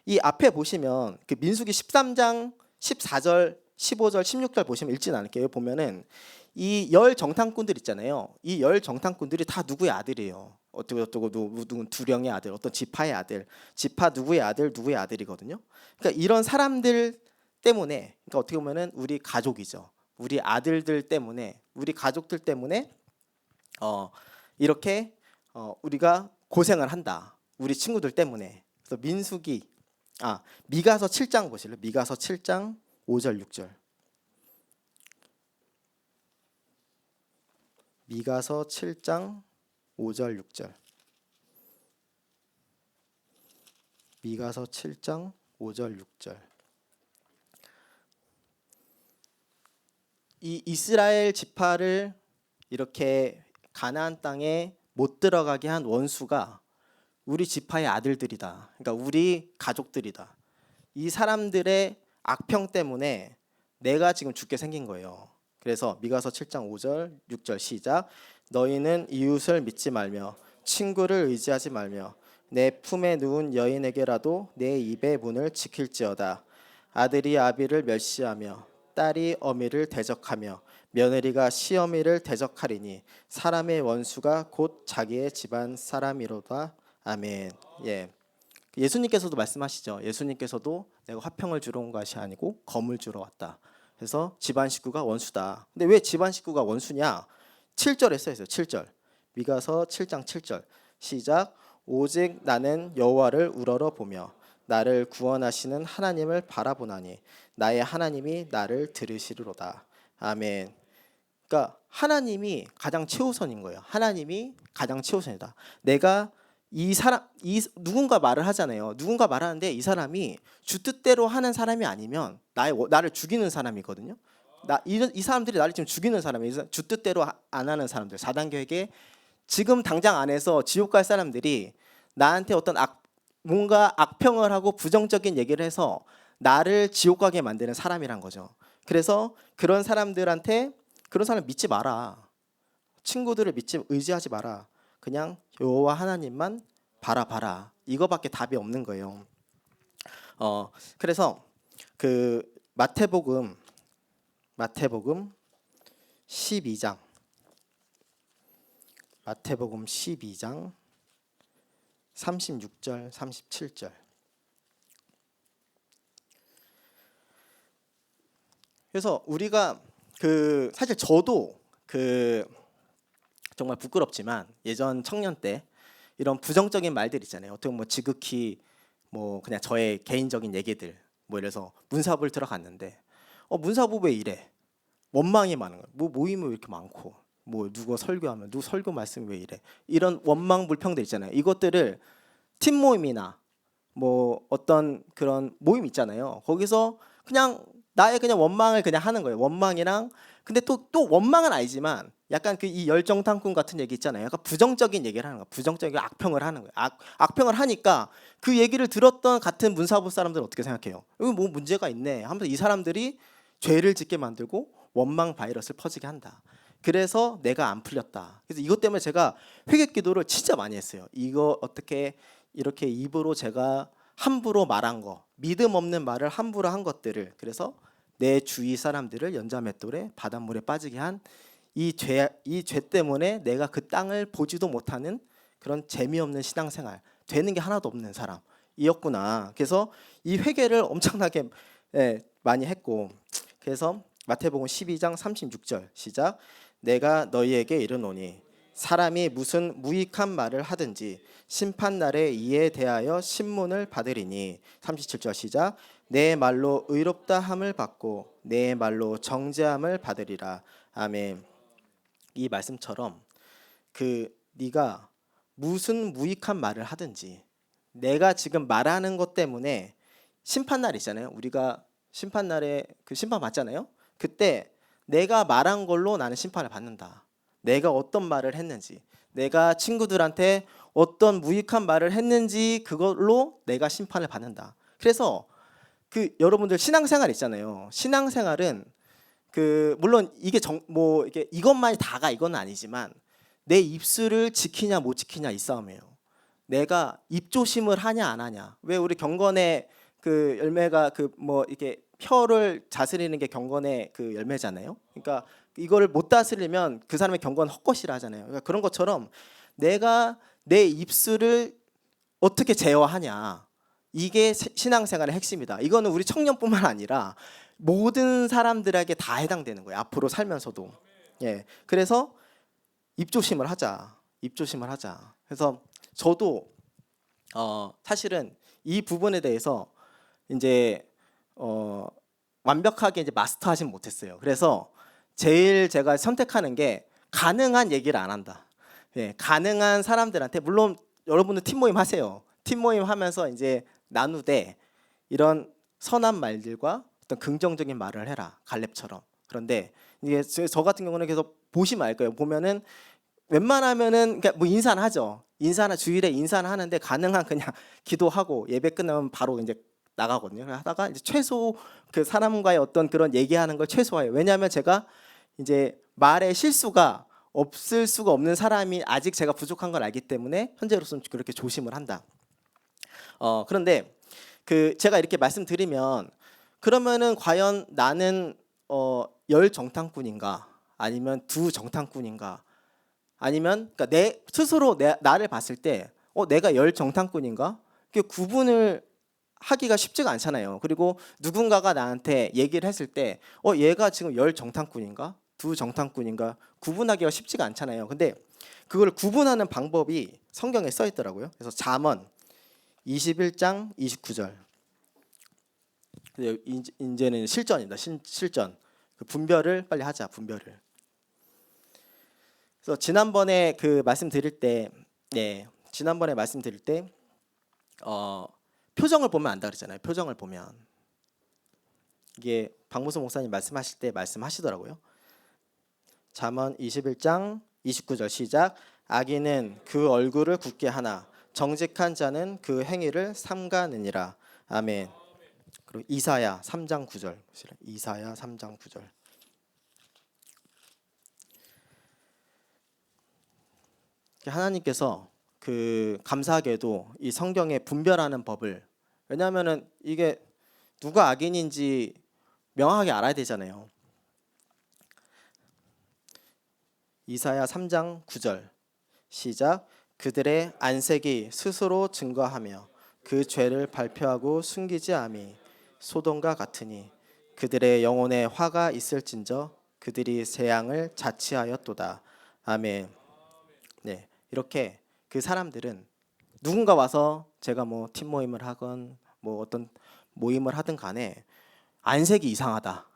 이 앞에 보시면 그 민수기 13장 14절, 15절, 16절 보시면 읽지는 않을게요. 보면은 이 열 정탐꾼들 있잖아요. 이 열 정탐꾼들이 다 누구의 아들이에요. 어쩌고 누군 두령의 아들, 어떤 지파의 아들, 지파 누구의 아들, 누구의 아들이거든요. 그러니까 이런 사람들 때문에, 그러니까 어떻게 보면은 우리 가족이죠. 우리 아들들 때문에, 우리 가족들 때문에 이렇게 우리가 고생을 한다. 우리 친구들 때문에. 그래서 미가서 7장 보실래요? 미가서 7장 5절 6절. 미가서 7장 5절 6절. 미가서 7장 5절 6절. 이 이스라엘 지파를 이렇게 가나안 땅에 못 들어가게 한 원수가 우리 지파의 아들들이다. 그러니까 우리 가족들이다. 이 사람들의 악평 때문에 내가 지금 죽게 생긴 거예요. 그래서 미가서 7장 5절 6절 시작. 너희는 이웃을 믿지 말며 친구를 의지하지 말며 내 품에 누운 여인에게라도 내 입의 문을 지킬지어다. 아들이 아비를 멸시하며 딸이 어미를 대적하며 며느리가 시어미를 대적하리니 사람의 원수가 곧 자기의 집안 사람이로다. 아멘. 예. 예수님께서도 말씀하시죠. 예수님께서도 내가 화평을 주러 온 것이 아니고 검을 주러 왔다. 그래서 집안 식구가 원수다. 근데 왜 집안 식구가 원수냐? 7절에 써 있어요. 7절. 미가서 7장 7절. 시작. 오직 나는 여호와를 우러러 보며 나를 구원하시는 하나님을 바라보나니 나의 하나님이 나를 들으시리로다. 아멘. 그러니까 하나님이 가장 최우선인 거예요. 하나님이 가장 최우선이다. 내가 누군가 말을 하잖아요. 누군가 말하는데 이 사람이 주 뜻대로 하는 사람이 아니면 나를 죽이는 사람이거든요. 이 사람들이 나를 지금 죽이는 사람이에요. 주 뜻대로 안 하는 사람들. 사단계획에 지금 당장 안에서 지옥 갈 사람들이 나한테 어떤 뭔가 악평을 하고 부정적인 얘기를 해서 나를 지옥 가게 만드는 사람이란 거죠. 그래서 그런 사람 믿지 마라. 친구들을 의지하지 마라. 그냥 여호와 하나님만 바라봐라. 이거밖에 답이 없는 거예요. 그래서 그 마태복음 12장 36절 37절. 그래서 우리가 사실 저도 정말 부끄럽지만 예전 청년 때 이런 부정적인 말들 있잖아요. 어떻게 보면 지극히 그냥 저의 개인적인 얘기들, 예를 들어서 문사부를 들어갔는데 문사부 왜 이래? 원망이 많은 거예요. 모임이 왜 이렇게 많고, 누가 설교하면 누구 설교 말씀이 왜 이래? 이런 원망 불평들 있잖아요. 이것들을 팀 모임이나 어떤 그런 모임 있잖아요. 거기서 그냥 나의 그냥 원망을 그냥 하는 거예요. 원망이랑 근데 또 원망은 아니지만 약간 이 열정탕꾼 같은 얘기 있잖아요. 약간 부정적인 얘기를 하는 거예요. 부정적인 악평을 하는 거예요. 악평을 하니까 그 얘기를 들었던 같은 문사부 사람들은 어떻게 생각해요? 여기 문제가 있네 하면서 이 사람들이 죄를 짓게 만들고 원망 바이러스를 퍼지게 한다. 그래서 내가 안 풀렸다. 그래서 이것 때문에 제가 회개 기도를 진짜 많이 했어요. 이거 어떻게 이렇게 입으로 제가 함부로 말한 거, 믿음 없는 말을 함부로 한 것들을, 그래서 내 주위 사람들을 연자맷돌에 바닷물에 빠지게 한 이 죄 때문에 내가 그 땅을 보지도 못하는 그런 재미없는 신앙생활, 되는 게 하나도 없는 사람이었구나. 그래서 이 회개를 엄청나게 많이 했고, 그래서 마태복음 12장 36절 시작. 내가 너희에게 이르노니 사람이 무슨 무익한 말을 하든지 심판날에 이에 대하여 신문을 받으리니. 37절 시작. 내 말로 의롭다 함을 받고 내 말로 정죄함을 받으리라. 아멘. 이 말씀처럼 네가 무슨 무익한 말을 하든지 내가 지금 말하는 것 때문에 심판날 있잖아요. 우리가 심판날에 심판 받잖아요. 그때 내가 말한 걸로 나는 심판을 받는다. 내가 어떤 말을 했는지, 내가 친구들한테 어떤 무익한 말을 했는지 그걸로 내가 심판을 받는다. 그래서 여러분들 신앙생활 있잖아요. 신앙생활은 물론 이게 이게 이것만이 다가 이건 아니지만 내 입술을 지키냐 못 지키냐 이 싸움이에요. 내가 입조심을 하냐 안 하냐. 왜 우리 경건의 열매가 이렇게 혀를 다스리는 게 경건의 열매잖아요. 그러니까 이거를 못 다스리면 그 사람의 경건은 헛것이라 하잖아요. 그러니까 그런 것처럼 내가 내 입술을 어떻게 제어하냐. 이게 신앙생활의 핵심이다. 이거는 우리 청년뿐만 아니라 모든 사람들에게 다 해당되는 거예요. 앞으로 살면서도. 예. 그래서 입조심을 하자. 그래서 저도 사실은 이 부분에 대해서 이제 완벽하게 마스터하진 못했어요. 그래서 제일 제가 선택하는 게 가능한 얘기를 안 한다. 예. 가능한 사람들한테, 물론 여러분들 팀 모임 하세요. 팀 모임 하면서 이제 나누되 이런 선한 말들과 어떤 긍정적인 말을 해라. 갈렙처럼. 그런데 이게 저 같은 경우는 계속 보시면 알 거예요. 보면은 웬만하면은 그러니까 뭐 인사는 하죠. 인사나 주일에 인사는 하는데 가능한 그냥 기도하고 예배 끝나면 바로 이제 나가거든요. 하다가 이제 최소 그 사람과의 어떤 그런 얘기하는 걸 최소화해요. 왜냐하면 제가 이제 말에 실수가 없을 수가 없는 사람이 아직 제가 부족한 걸 알기 때문에 현재로서는 그렇게 조심을 한다. 그런데 그 제가 이렇게 말씀드리면 그러면은 과연 나는 열 정탐꾼인가 아니면 두 정탐꾼인가 아니면 그러니까 내 스스로 나를 봤을 때 내가 열 정탐꾼인가 그 구분을 하기가 쉽지가 않잖아요. 그리고 누군가가 나한테 얘기를 했을 때 얘가 지금 열 정탐꾼인가 두 정탐꾼인가 구분하기가 쉽지가 않잖아요. 근데 그걸 구분하는 방법이 성경에 써 있더라고요. 그래서 잠언 21장 29절. 이제는 실전입니다. 실전. 그 분별을 빨리 하자. 분별을. 그래서 지난번에 그 말씀드릴 때, 지난번에 말씀드릴 때 표정을 보면 안다 그랬잖아요. 표정을 보면 이게 박무수 목사님 말씀하실 때 말씀하시더라고요. 잠언 21장 29절 시작. 악인은 그 얼굴을 굳게 하나 정직한 자는 그 행위를 삼가느니라. 아멘. 그리고 이사야 3장 9절. 이사야 3장 9절. 하나님께서 그 감사하게도 이 성경에 분별하는 법을 왜냐하면은 이게 누가 악인인지 명확하게 알아야 되잖아요. 이사야 3장 9절 시작. 그들의 안색이 스스로 증거하며 그 죄를 발표하고 숨기지 아미 소돔과 같으니 그들의 영혼에 화가 있을진저 그들이 재앙을 자치하였도다. 아멘. 네, 이렇게 그 사람들은 누군가 와서 제가 뭐 팀 모임을 하건 뭐 어떤 모임을 하든 간에 안색이 이상하다.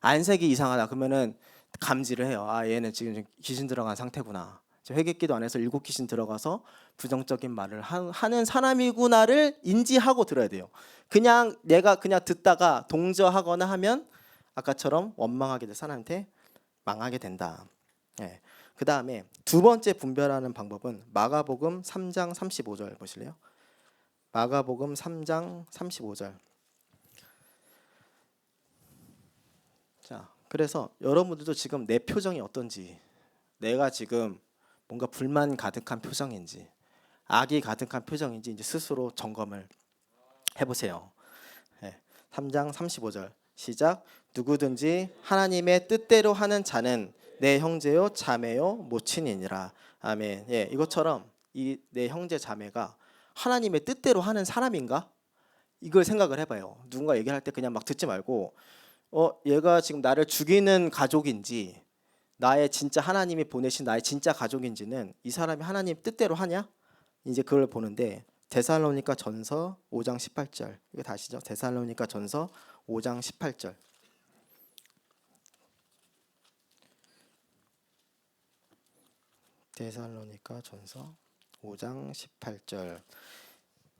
안색이 이상하다. 그러면은 감지를 해요. 아, 얘는 지금 귀신 들어간 상태구나. 회개기도 안에서 7귀신 들어가서 부정적인 말을 하는 사람이구나를 인지하고 들어야 돼요. 그냥 내가 그냥 듣다가 동조하거나 하면 아까처럼 원망하게 될 사람한테 망하게 된다. 네. 그 다음에 두 번째 분별하는 방법은 마가복음 3장 35절 보실래요? 마가복음 3장 35절. 자, 그래서 여러분들도 지금 내 표정이 어떤지, 내가 지금 뭔가 불만 가득한 표정인지, 악이 가득한 표정인지 이제 스스로 점검을 해보세요. 네, 3장 35절 시작. 누구든지 하나님의 뜻대로 하는 자는 내 형제요 자매요 모친이니라. 아멘. 예, 이것처럼 이 내 형제 자매가 하나님의 뜻대로 하는 사람인가? 이걸 생각을 해봐요. 누군가 얘기할 때 그냥 막 듣지 말고 얘가 지금 나를 죽이는 가족인지 나의 진짜 하나님이 보내신 나의 진짜 가족인지는 이 사람이 하나님 뜻대로 하냐? 이제 그걸 보는데 데살로니가 전서 5장 18절. 이거 다시죠. 데살로니가 전서 5장 18절. 데살로니가 전서 5장 18절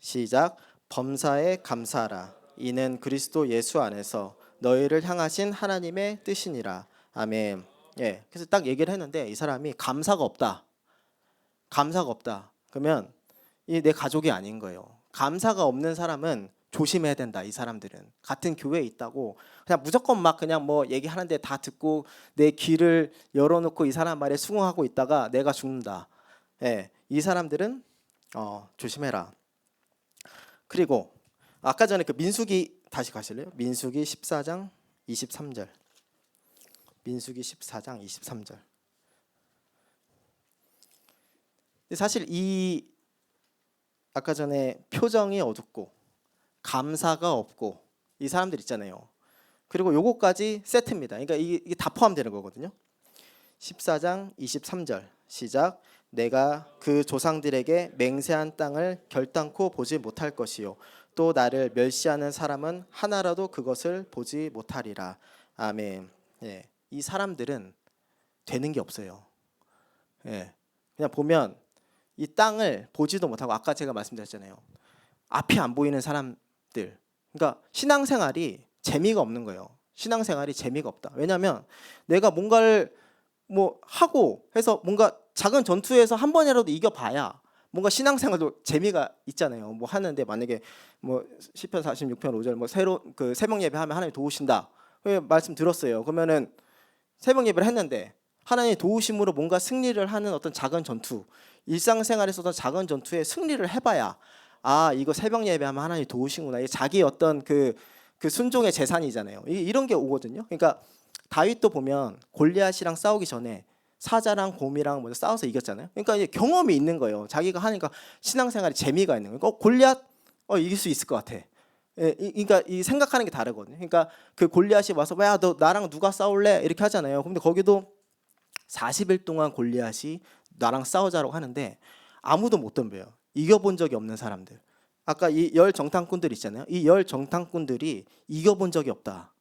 시작. 범사에 감사하라. 이는 그리스도 예수 안에서 너희를 향하신 하나님의 뜻이니라. 아멘. 예, 그래서 딱 얘기를 했는데 이 사람이 감사가 없다. 감사가 없다. 그러면 이 내 가족이 아닌 거예요. 감사가 없는 사람은 조심해야 된다. 이 사람들은 같은 교회에 있다고 그냥 무조건 막 그냥 뭐 얘기하는데 다 듣고 내 귀를 열어놓고 이 사람 말에 수긍하고 있다가 내가 죽는다. 예, 이 사람들은 조심해라. 그리고 아까 전에 그 민수기 다시 가실래요? 민수기 14장 23절. 민수기 14장 23절. 사실 이 아까 전에 표정이 어둡고 감사가 없고 이 사람들 있잖아요. 그리고 요거까지 세트입니다. 그러니까 이게 다 포함되는 거거든요. 14장 23절 시작. 내가 그 조상들에게 맹세한 땅을 결단코 보지 못할 것이요 또 나를 멸시하는 사람은 하나라도 그것을 보지 못하리라. 아멘. 예, 이 사람들은 되는 게 없어요. 예, 그냥 보면 이 땅을 보지도 못하고 아까 제가 말씀드렸잖아요. 앞이 안 보이는 사람들. 그러니까 신앙생활이 재미가 없는 거예요. 신앙생활이 재미가 없다. 왜냐하면 내가 뭔가를 뭐 하고 해서 뭔가 작은 전투에서 한 번이라도 이겨봐야 뭔가 신앙생활도 재미가 있잖아요. 뭐 하는데 만약에 뭐 시편 46편 5절 뭐 새로 그 새벽 예배하면 하나님 도우신다. 말씀 들었어요. 그러면은 새벽 예배를 했는데 하나님의 도우심으로 뭔가 승리를 하는 어떤 작은 전투, 일상생활에서 어떤 작은 전투에 승리를 해봐야 아 이거 새벽 예배하면 하나님이 도우시구나. 이게 자기 어떤 그 순종의 재산이잖아요. 이런 게 오거든요. 그러니까 다윗도 보면 골리앗이랑 싸우기 전에 사자랑 곰이랑 먼저 싸워서 이겼잖아요. 그러니까 이제 경험이 있는 거예요. 자기가 하니까 신앙생활에 재미가 있는 거예요. 골리앗 이길 수 있을 것 같아. 그러니까 이 생각하는 게 다르거든요. 그러니까 그 골리앗이 와서 야 너 나랑 누가 싸울래 이렇게 하잖아요. 근데 거기도 40일 동안 골리앗이 나랑 싸우자라고 하는데 아무도 못 덤벼요. 이겨본 적이 없는 사람들. 아까 이 열 정탐꾼들 있잖아요. 이 열 정탐꾼들이 이겨본 적이 없다.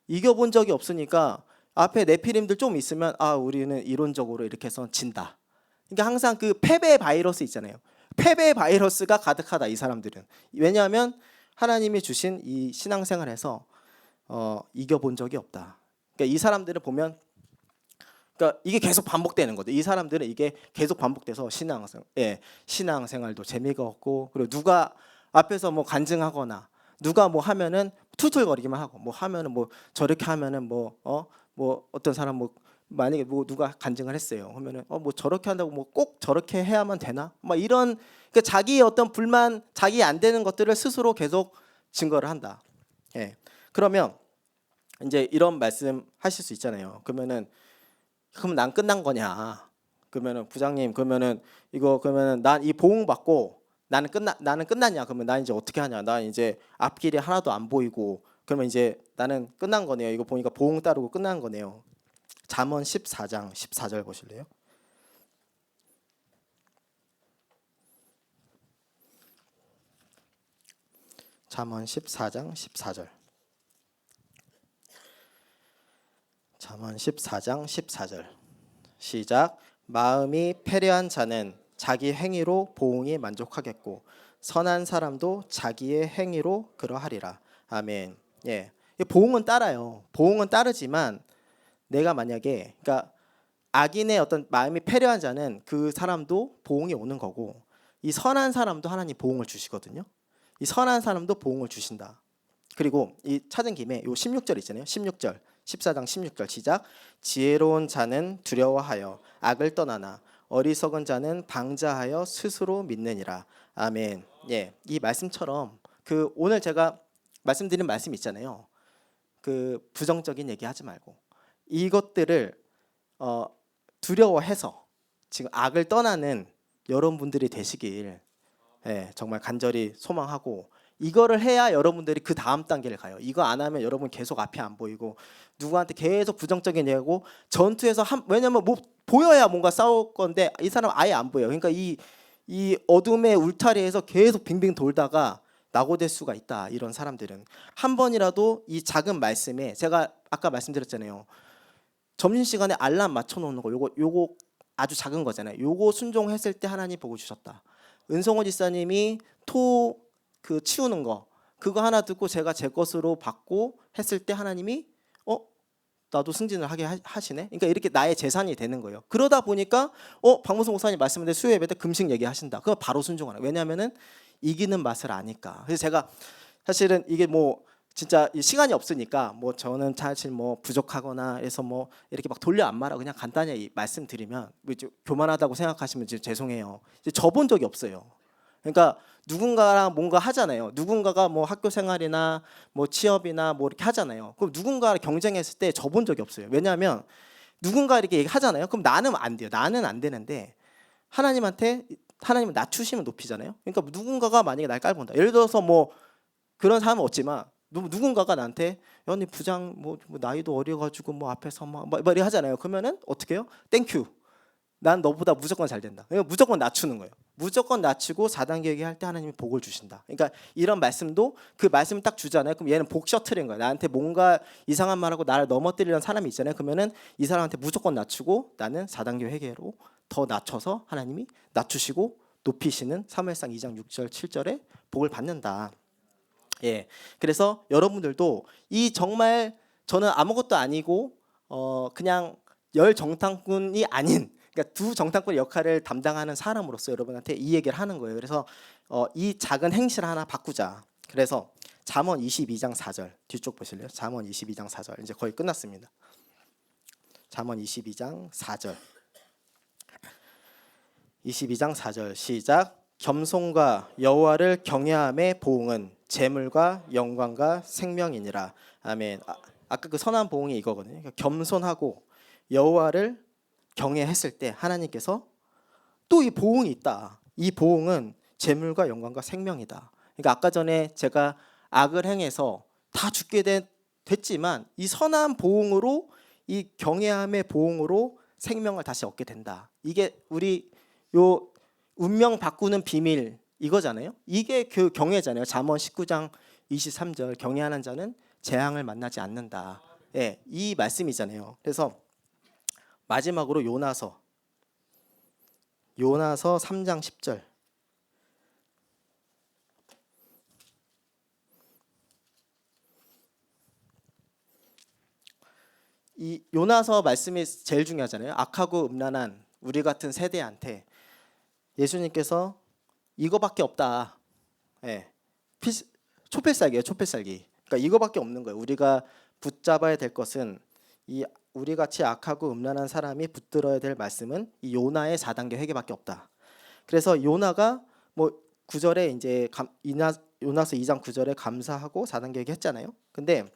이겨본 적이 없으니까 앞에 네피림들 좀 있으면 아 우리는 이론적으로 이렇게 해서 진다. 그러니까 항상 그 패배 바이러스 있잖아요. 패배 바이러스가 가득하다 이 사람들은. 왜냐하면 하나님이 주신 이 신앙생활에서 이겨본 적이 없다. 그러니까 이 사람들을 보면 그러니까 이게 계속 반복되는 거죠. 이 사람들은 이게 계속 반복돼서 신앙생활도 재미가 없고 그리고 누가 앞에서 뭐 간증하거나 누가 뭐 하면은 툴툴거리기만 하고 뭐 하면은 뭐 저렇게 하면은 뭐 어떤 사람 뭐 만약에 뭐 누가 간증을 했어요. 그러면은 뭐 저렇게 한다고 뭐 꼭 저렇게 해야만 되나? 막 이런 그러니까 자기의 어떤 불만, 자기 안 되는 것들을 스스로 계속 증거를 한다. 예. 그러면 이제 이런 말씀 하실 수 있잖아요. 그러면 난 끝난 거냐? 그러면은 부장님 그러면은 이거 그러면은 난 이 보응 받고 나는 끝났냐? 그러면 난 이제 어떻게 하냐? 난 이제 앞길이 하나도 안 보이고 그러면 이제 나는 끝난 거네요. 이거 보니까 보응 따르고 끝난 거네요. 잠언 14장 14절 보실래요? 잠언 14장 14절. 잠언 14장 14절. 시작. 마음이 패려한 자는 자기 행위로 보응이 만족하겠고 선한 사람도 자기의 행위로 그러하리라. 아멘. 예. 보응은 따라요. 보응은 따르지만 내가 만약에 그러니까 악인의 어떤 마음이 패려한 자는 그 사람도 보응이 오는 거고 이 선한 사람도 하나님 보응을 주시거든요. 이 선한 사람도 보응을 주신다. 그리고 이 찾은 김에 요 16절 있잖아요. 16절. 14장 16절 시작. 지혜로운 자는 두려워하여 악을 떠나나 어리석은 자는 방자하여 스스로 믿느니라. 아멘. 예, 이 말씀처럼 그 오늘 제가 말씀드린 말씀 있잖아요. 그 부정적인 얘기하지 말고 이것들을 두려워해서 지금 악을 떠나는 여러분들이 되시길 정말 간절히 소망하고 이거를 해야 여러분들이 그 다음 단계를 가요. 이거 안 하면 여러분 계속 앞이 안 보이고 누구한테 계속 부정적인 얘기하고 전투에서 왜냐면 뭐 보여야 뭔가 싸울 건데 이 사람 아예 안 보여요. 그러니까 이 어둠의 울타리에서 계속 빙빙 돌다가 낙오될 수가 있다. 이런 사람들은 한 번이라도 이 작은 말씀에 제가 아까 말씀드렸잖아요. 점심시간에 알람 맞춰놓는 거 요거 아주 작은 거잖아요. 요거 순종했을 때 하나님 복을 주셨다. 은성호 지사님이 그 치우는 거 그거 하나 듣고 제가 제 것으로 받고 했을 때 하나님이 나도 승진을 하게 하시네. 그러니까 이렇게 나의 재산이 되는 거예요. 그러다 보니까 박무성 목사님 말씀인데 수요 예배 때 금식 얘기하신다. 그거 바로 순종하라. 왜냐하면은 이기는 맛을 아니까. 그래서 제가 사실은 이게 뭐 진짜 시간이 없으니까 뭐 저는 사실 뭐 부족하거나 해서 뭐 이렇게 막 돌려 안 말하고 그냥 간단히 말씀드리면 교만하다고 생각하시면 죄송해요. 이제 져본 적이 없어요. 그러니까 누군가랑 뭔가 하잖아요. 누군가가 뭐 학교 생활이나 뭐 취업이나 뭐 이렇게 하잖아요. 그럼 누군가랑 경쟁했을 때 져본 적이 없어요. 왜냐하면 누군가 이렇게 얘기하잖아요. 그럼 나는 안 돼요. 나는 안 되는데 하나님은 낮추시면 높이잖아요. 그러니까 누군가가 만약에 날 깔본다. 예를 들어서 뭐 그런 사람은 없지만 누군가가 나한테 야, 네 부장 뭐 나이도 어려가지고 뭐 앞에서 막 이렇게 하잖아요. 그러면은 어떻게 해요? 땡큐. 난 너보다 무조건 잘 된다. 그러니까 무조건 낮추는 거예요. 무조건 낮추고 4단계 얘기할 때 하나님이 복을 주신다. 그러니까 이런 말씀도 그 말씀을 딱 주잖아요. 그럼 얘는 복 셔틀인 거야. 나한테 뭔가 이상한 말하고 나를 넘어뜨리는 사람이 있잖아요. 그러면은 이 사람한테 무조건 낮추고 나는 4단계 회개로 더 낮춰서 하나님이 낮추시고 높이시는 사무엘상 2장 6절 7절에 복을 받는다. 예, 그래서 여러분들도 이 정말 저는 아무것도 아니고 그냥 열 정탐꾼이 아닌, 그러니까 두 정탐꾼의 역할을 담당하는 사람으로서 여러분한테 이 얘기를 하는 거예요. 그래서 이 작은 행실 하나 바꾸자. 그래서 잠언 22장 4절 뒤쪽 보실래요? 잠언 22장 4절 이제 거의 끝났습니다. 잠언 22장 4절 22장 4절 시작. 겸손과 여호와를 경외함의 보응은 재물과 영광과 생명이니라. 아멘. 아까 그 선한 보응이 이거거든요. 그러니까 겸손하고 여호와를 경외했을 때 하나님께서 또 이 보응이 있다. 이 보응은 재물과 영광과 생명이다. 그러니까 아까 전에 제가 악을 행해서 다 죽게 됐지만 이 선한 보응으로, 이 경외함의 보응으로 생명을 다시 얻게 된다. 이게 우리 요 운명 바꾸는 비밀 이거잖아요. 이게 그 경외잖아요. 잠언 19장 23절 경외하는 자는 재앙을 만나지 않는다. 예, 이 말씀이잖아요. 그래서 마지막으로 요나서 3장 10절 이 요나서 말씀이 제일 중요하잖아요. 악하고 음란한 우리 같은 세대한테 예수님께서 이거밖에 없다. 예, 초필살기예요. 초필살기. 그러니까 이거밖에 없는 거예요. 우리가 붙잡아야 될 것은 이 우리 같이 악하고 음란한 사람이 붙들어야 될 말씀은 이 요나의 4단계 회개밖에 없다. 그래서 요나가 뭐 9절에 이제 요나서 2장 9절에 감사하고 4단계 회개했잖아요. 근데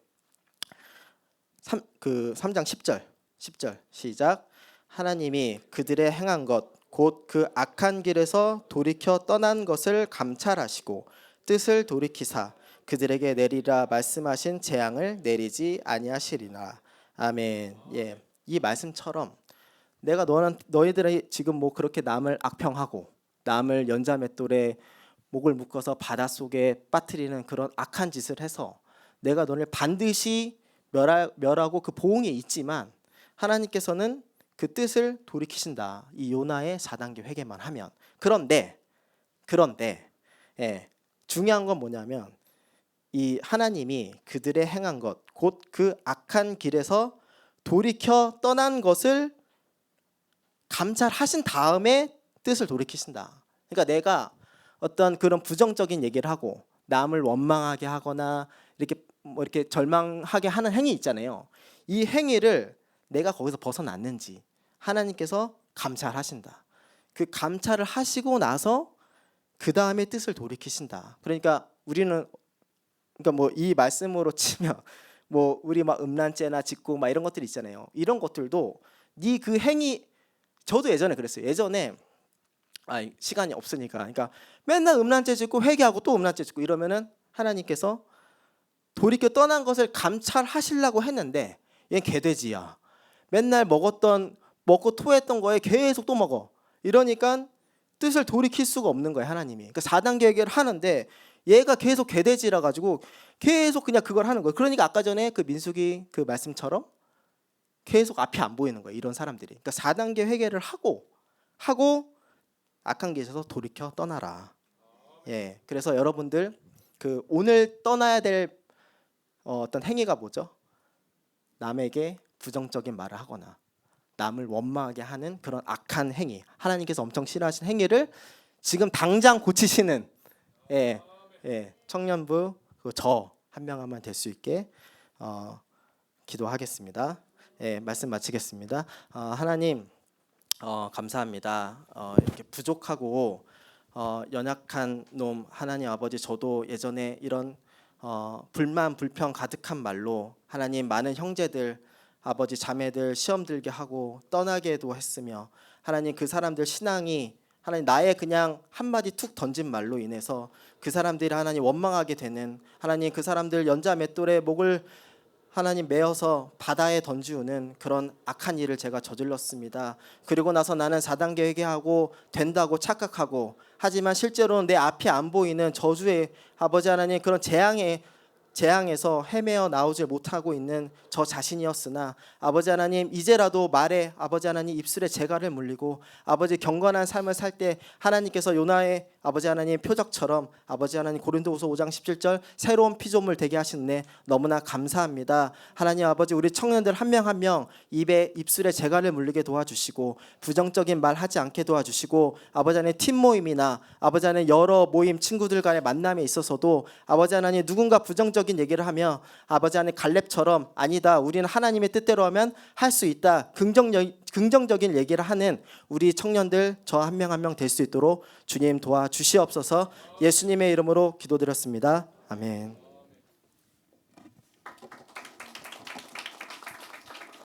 3장 10절 시작. 하나님이 그들의 행한 것 곧 그 악한 길에서 돌이켜 떠난 것을 감찰하시고 뜻을 돌이키사 그들에게 내리라 말씀하신 재앙을 내리지 아니하시리라. 아멘. 예, 이 말씀처럼 내가 너희들이 지금 뭐 그렇게 남을 악평하고 남을 연자맷돌에 목을 묶어서 바닷속에 빠뜨리는 그런 악한 짓을 해서 내가 너를 반드시 멸하고 그 보응이 있지만 하나님께서는 그 뜻을 돌이키신다. 이 요나의 4단계 회개만 하면. 그런데 예, 중요한 건 뭐냐면 이 하나님이 그들의 행한 것 곧 그 악한 길에서 돌이켜 떠난 것을 감찰하신 다음에 뜻을 돌이키신다. 그러니까 내가 어떤 그런 부정적인 얘기를 하고 남을 원망하게 하거나 이렇게 절망하게 하는 행위 있잖아요. 이 행위를 내가 거기서 벗어났는지 하나님께서 감찰하신다. 그 감찰을 하시고 나서 그 다음에 뜻을 돌이키신다. 그러니까 우리는 뭐 이 말씀으로 치면 뭐 우리 막 음란죄나 직구 막 이런 것들 있잖아요. 이런 것들도 네 그 행위, 저도 예전에 그랬어요. 예전에 시간이 없으니까, 그러니까 맨날 음란죄 짓고 회개하고 또 음란죄 짓고 이러면은 하나님께서 돌이켜 떠난 것을 감찰하시려고 했는데 얘는 개돼지야. 맨날 먹고 토했던 거에 계속 또 먹어. 이러니까 뜻을 돌이킬 수가 없는 거예요, 하나님이. 그러니까 4단계 회개를 하는데 얘가 계속 개돼지라 가지고 계속 그냥 그걸 하는 거예요. 그러니까 아까 전에 그 민수기 그 말씀처럼 계속 앞이 안 보이는 거예요, 이런 사람들이. 그러니까 4단계 회개를 하고 악한 길에서 돌이켜 떠나라. 예, 그래서 여러분들 그 오늘 떠나야 될 어떤 행위가 뭐죠? 남에게 부정적인 말을 하거나 남을 원망하게 하는 그런 악한 행위, 하나님께서 엄청 싫어하시는 행위를 지금 당장 고치시는 청년부 저 한 명 하면 될 수 있게 기도하겠습니다. 말씀 마치겠습니다. 하나님 감사합니다. 이렇게 부족하고 연약한 놈 하나님 아버지, 저도 예전에 이런 불만 불평 가득한 말로 하나님 많은 형제들 아버지 자매들 시험 들게 하고 떠나게도 했으며 하나님 그 사람들 신앙이 하나님 나의 그냥 한마디 툭 던진 말로 인해서 그 사람들이 하나님 원망하게 되는, 하나님 그 사람들 연자 맷돌에 목을 하나님 메어서 바다에 던지우는 그런 악한 일을 제가 저질렀습니다. 그리고 나서 나는 4단계 회개하고 된다고 착각하고, 하지만 실제로는 내 앞이 안 보이는 저주의 아버지 하나님 그런 재앙의 재앙에서 헤매어 나오질 못하고 있는 저 자신이었으나 아버지 하나님 이제라도 말에 아버지 하나님 입술에 재갈을 물리고 아버지 경건한 삶을 살 때 하나님께서 요나의 아버지 하나님 표적처럼 아버지 하나님 고린도후서 5장 17절 새로운 피조물 되게 하시는 너무나 감사합니다. 하나님 아버지 우리 청년들 한 명 한 명 입술에 재갈을 물리게 도와주시고 부정적인 말 하지 않게 도와주시고 아버지 하나님 팀 모임이나 아버지 하나님 여러 모임 친구들 간의 만남에 있어서도 아버지 하나님 누군가 부정적인 얘기를 하며 아버지 하나님 갈렙처럼 아니다 우리는 하나님의 뜻대로 하면 할 수 있다 긍정적인 얘기를 하는 우리 청년들 저 한 명 한 명 될 수 있도록 주님 도와주시옵소서. 예수님의 이름으로 기도드렸습니다. 아멘.